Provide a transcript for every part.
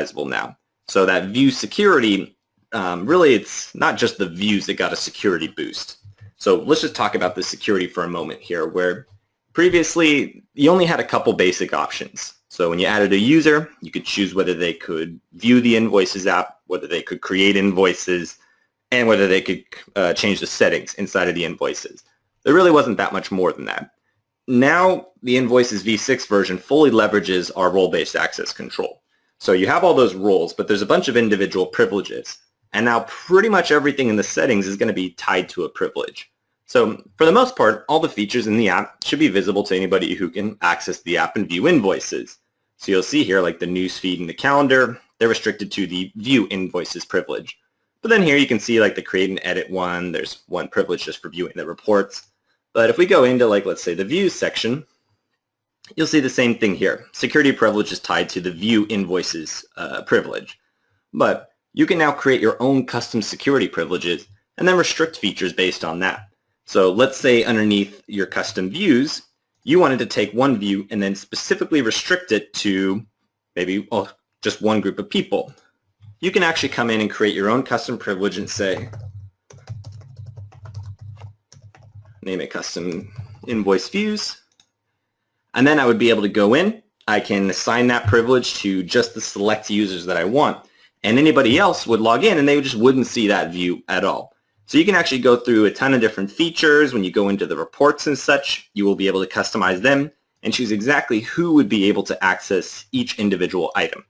customizable now. So that view security, really it's not just the views that got a security boost. So let's just talk about the security for a moment here, where previously you only had a couple basic options. So when you added a user, you could choose whether they could view the Invoices app, whether they could create invoices, and whether they could change the settings inside of the Invoices. There really wasn't that much more than that. Now the Invoices v6 version fully leverages our role-based access control. So you have all those roles, but there's a bunch of individual privileges. And now pretty much everything in the settings is going to be tied to a privilege. So for the most part, all the features in the app should be visible to anybody who can access the app and view invoices. So you'll see here like the newsfeed and the calendar, they're restricted to the view invoices privilege. But then here you can see like the create and edit one, there's one privilege just for viewing the reports. But if we go into like, let's say the views section, you'll see the same thing here. Security privilege is tied to the view invoices privilege. But you can now create your own custom security privileges and then restrict features based on that. So let's say underneath your custom views, you wanted to take one view and then specifically restrict it to maybe just one group of people. You can actually come in and create your own custom privilege and say, name it custom invoice views. And then I would be able to go in, I can assign that privilege to just the select users that I want. And anybody else would log in and they just wouldn't see that view at all. So you can actually go through a ton of different features. When you go into the reports and such, you will be able to customize them and choose exactly who would be able to access each individual item.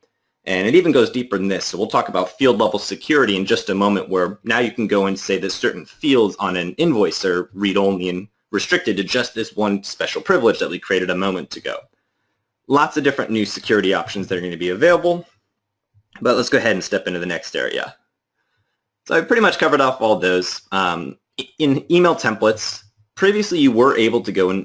And it even goes deeper than this. So we'll talk about field level security in just a moment, where now you can go and say that certain fields on an invoice are read-only and restricted to just this one special privilege that we created a moment ago. Lots of different new security options that are going to be available. But let's go ahead and step into the next area. So I pretty much covered off all those. In email templates, previously you were able to go and